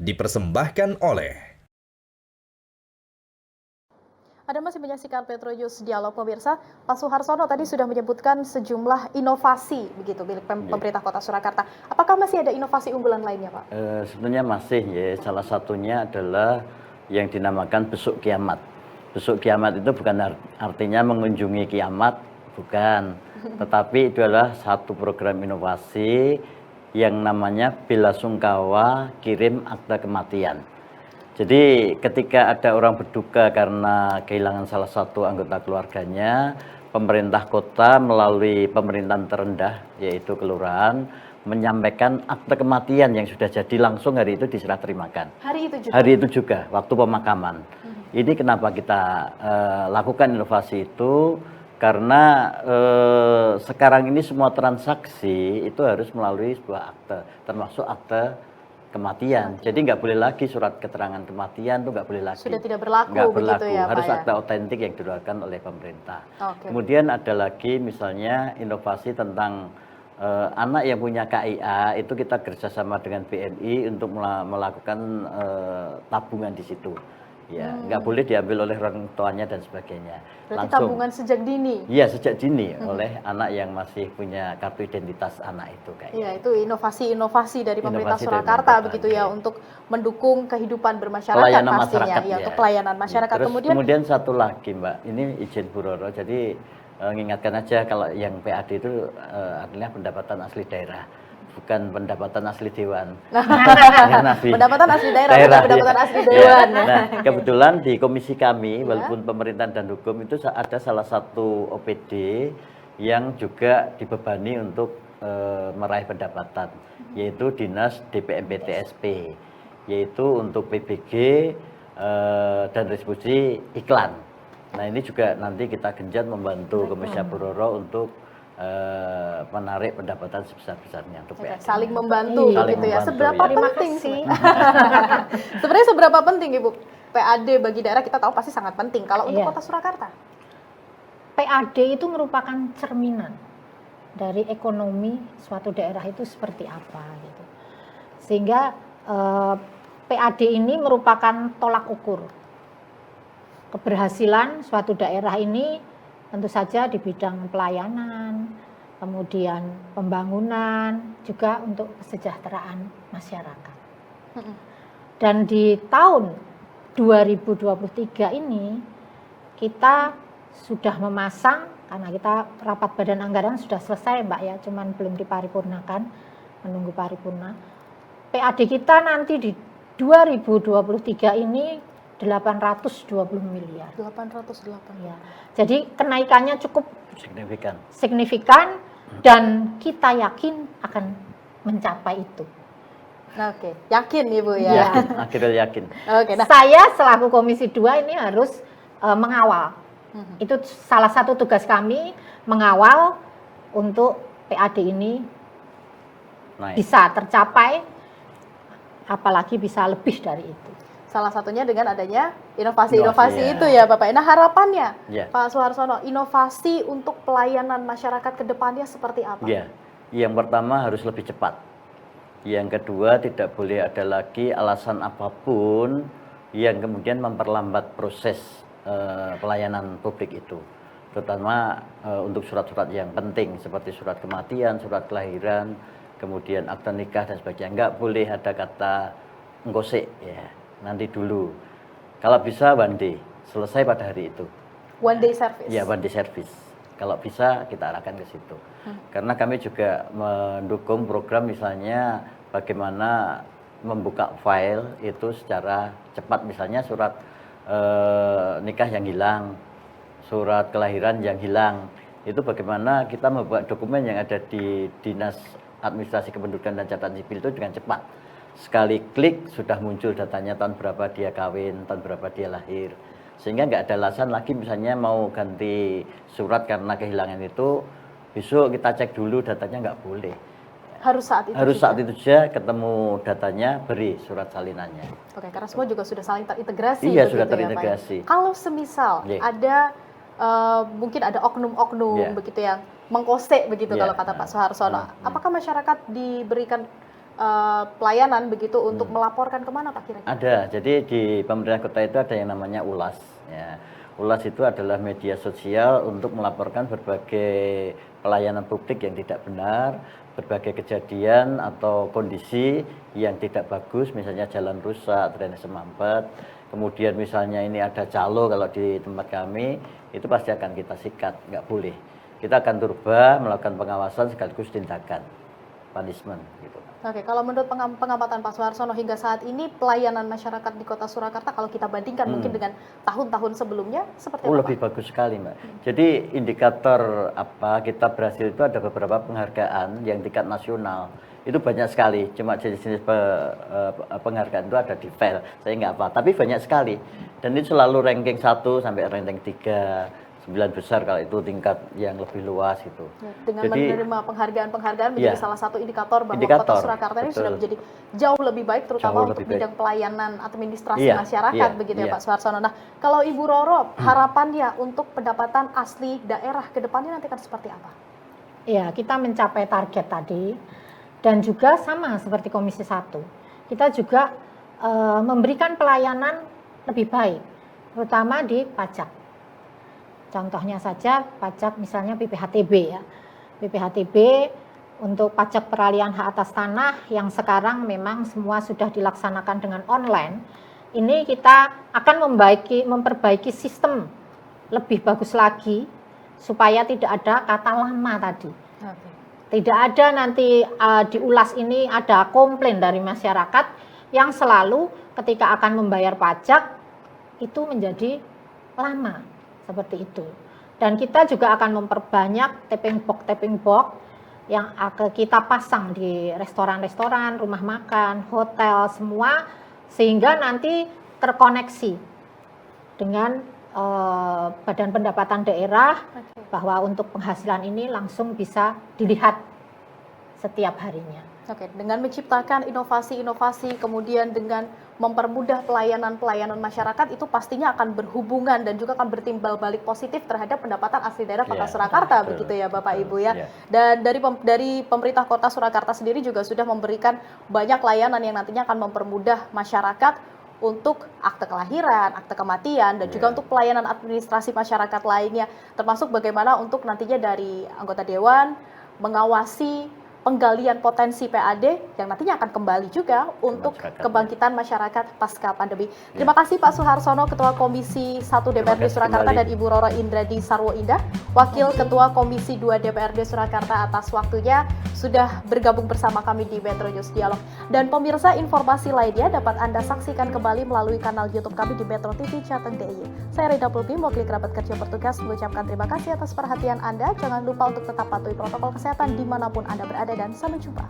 dipersembahkan oleh Anda masih menyaksikan Petro News Dialog pemirsa. Pak Suharsono tadi sudah menyebutkan sejumlah inovasi begitu milik pemerintah Kota Surakarta. Apakah masih ada inovasi unggulan lainnya, Pak? Sebenarnya masih ya. Salah satunya adalah yang dinamakan besuk kiamat. Besuk kiamat itu bukan artinya mengunjungi kiamat, bukan. Tetapi itu adalah satu program inovasi yang namanya bela sungkawa kirim akta kematian. Jadi ketika ada orang berduka karena kehilangan salah satu anggota keluarganya, pemerintah kota melalui pemerintahan terendah yaitu kelurahan menyampaikan akte kematian yang sudah jadi langsung hari itu diserah terimakan. Hari itu juga waktu pemakaman. Ini kenapa kita lakukan inovasi itu karena sekarang ini semua transaksi itu harus melalui sebuah akte, termasuk akte kematian. Jadi nggak boleh lagi surat keterangan kematian tuh nggak boleh lagi. Sudah tidak berlaku. Nggak berlaku. Begitu ya, harus Pak, akta otentik yang dikeluarkan oleh pemerintah. Okay. Kemudian ada lagi misalnya inovasi tentang anak yang punya KIA itu kita kerjasama dengan BNI untuk melakukan tabungan di situ. Ya, nggak boleh diambil oleh orang tuanya dan sebagainya. Berarti tabungan sejak dini? Iya, sejak dini oleh anak yang masih punya kartu identitas anak itu kayaknya. Iya, itu inovasi dari pemerintah Surakarta begitu ya, untuk mendukung kehidupan bermasyarakat pelayanan pastinya, masyarakat, ya, untuk pelayanan masyarakat. Terus kemudian satu lagi Mbak, ini izin Bu Roro, jadi mengingatkan aja kalau yang PAD itu artinya pendapatan asli daerah. Bukan pendapatan asli dewan. Pendapatan asli daerah, bukan pendapatan asli dewan. Nah, kebetulan di komisi kami, walaupun pemerintahan dan hukum itu ada salah satu OPD yang juga dibebani untuk meraih pendapatan, yaitu Dinas DPMP TSP, yaitu untuk PBG dan distribusi iklan. Nah, ini juga nanti kita genjot membantu Komisi Puroro untuk menarik pendapatan sebesar-besarnya untuk PAD. Saling membantu gitu ya. Seberapa penting sih? Sebenarnya seberapa penting Ibu PAD bagi daerah? Kita tahu pasti sangat penting. Kalau untuk Kota Surakarta? PAD itu merupakan cerminan dari ekonomi suatu daerah itu seperti apa gitu. Sehingga PAD ini merupakan tolak ukur keberhasilan suatu daerah ini. Tentu saja di bidang pelayanan, kemudian pembangunan, juga untuk kesejahteraan masyarakat. Dan di tahun 2023 ini kita sudah memasang, karena kita rapat badan anggaran sudah selesai Mbak ya, cuman belum diparipurnakan, menunggu paripurna. PAD kita nanti di 2023 ini 820 miliar. 808. Ya. Jadi kenaikannya cukup signifikan dan kita yakin akan mencapai itu. Oke, yakin Ibu ya. Akhirnya yakin. Oke, nah. Saya selaku Komisi 2 ini harus mengawal. Itu salah satu tugas kami, mengawal untuk PAD ini bisa tercapai, apalagi bisa lebih dari itu. Salah satunya dengan adanya inovasi-inovasi itu ya Bapak. Nah, harapannya Pak Suharsono, inovasi untuk pelayanan masyarakat ke depannya seperti apa? Ya, yang pertama harus lebih cepat. Yang kedua tidak boleh ada lagi alasan apapun yang kemudian memperlambat proses pelayanan publik itu. Terutama untuk surat-surat yang penting seperti surat kematian, surat kelahiran, kemudian akta nikah dan sebagainya. Enggak boleh ada kata ngosek ya. Nanti dulu, kalau bisa one day, selesai pada hari itu. One day service? Ya, one day service. Kalau bisa kita arahkan ke situ. Karena kami juga mendukung program misalnya bagaimana membuka file itu secara cepat. Misalnya surat nikah yang hilang, surat kelahiran yang hilang. Itu bagaimana kita membuat dokumen yang ada di Dinas Administrasi Kependudukan dan Catatan Sipil itu dengan cepat. Sekali klik sudah muncul datanya tahun berapa dia kawin, tahun berapa dia lahir. Sehingga nggak ada alasan lagi misalnya mau ganti surat karena kehilangan itu, besok kita cek dulu datanya, nggak boleh. Harus saat itu saat itu saja ketemu datanya, beri surat salinannya. Oke, karena semua juga sudah saling terintegrasi. Iya, sudah terintegrasi. Ya, kalau semisal ada mungkin ada oknum-oknum begitu yang mengkosek begitu kalau kata Pak Suharsono, apakah masyarakat diberikan pelayanan begitu untuk melaporkan kemana Pak kira-kira? Ada, jadi di pemerintah kota itu ada yang namanya ULAS. Ya. ULAS itu adalah media sosial untuk melaporkan berbagai pelayanan publik yang tidak benar, berbagai kejadian atau kondisi yang tidak bagus, misalnya jalan rusak, drainase mampet, kemudian misalnya ini ada calo kalau di tempat kami, itu pasti akan kita sikat, nggak boleh. Kita akan turba, melakukan pengawasan sekaligus tindakan, punishment gitu. Oke, kalau menurut pengamatan Pak Suharsono hingga saat ini pelayanan masyarakat di Kota Surakarta kalau kita bandingkan mungkin dengan tahun-tahun sebelumnya seperti apa? Lebih bagus sekali, Mbak. Jadi indikator apa kita berhasil itu ada beberapa penghargaan yang tingkat nasional. Itu banyak sekali, cuma jenis-jenis penghargaan itu ada di file, saya nggak apa, tapi banyak sekali. Dan itu selalu ranking 1 sampai ranking 3. 9 besar kalau itu tingkat yang lebih luas gitu. Ya, dengan menerima penghargaan-penghargaan menjadi salah satu indikator bahwa Kota Surakarta ini sudah menjadi jauh lebih baik terutama untuk bidang pelayanan administrasi masyarakat begitu ya Pak Suharsono. Nah, kalau Ibu Roro harapannya untuk pendapatan asli daerah ke depannya nanti akan seperti apa? Ya, kita mencapai target tadi dan juga sama seperti Komisi 1. Kita juga memberikan pelayanan lebih baik terutama di pajak. Contohnya saja pajak misalnya PPHTB ya. PPHTB untuk pajak peralihan hak atas tanah yang sekarang memang semua sudah dilaksanakan dengan online. Ini kita akan memperbaiki sistem lebih bagus lagi supaya tidak ada kata lama tadi. Tidak ada nanti di ULAS ini ada komplain dari masyarakat yang selalu ketika akan membayar pajak itu menjadi lama. Seperti itu. Dan kita juga akan memperbanyak tapping box yang kita pasang di restoran-restoran, rumah makan, hotel, semua sehingga nanti terkoneksi dengan Badan Pendapatan Daerah bahwa untuk penghasilan ini langsung bisa dilihat setiap harinya. Oke, dengan menciptakan inovasi-inovasi, kemudian dengan mempermudah pelayanan-pelayanan masyarakat itu pastinya akan berhubungan dan juga akan bertimbal balik positif terhadap pendapatan asli daerah Kota Surakarta, begitu ya Bapak Ibu ya. Dan dari pemerintah Kota Surakarta sendiri juga sudah memberikan banyak layanan yang nantinya akan mempermudah masyarakat untuk akte kelahiran, akte kematian, dan juga untuk pelayanan administrasi masyarakat lainnya, termasuk bagaimana untuk nantinya dari anggota dewan mengawasi penggalian potensi PAD yang nantinya akan kembali juga untuk kebangkitan masyarakat pasca pandemi. Terima kasih Pak Suharsono, Ketua Komisi 1 DPRD Surakarta, dan Ibu Roro Indradi Sarwo Indah, Wakil Ketua Komisi 2 DPRD Surakarta atas waktunya sudah bergabung bersama kami di Metro News Dialog. Dan pemirsa, informasi lainnya dapat Anda saksikan kembali melalui kanal YouTube kami di Metro TV Jateng DIY. Saya Rida Pulpi, mewakili kerabat kerja bertugas mengucapkan terima kasih atas perhatian Anda. Jangan lupa untuk tetap patuhi protokol kesehatan dimanapun Anda berada dan sampai jumpa.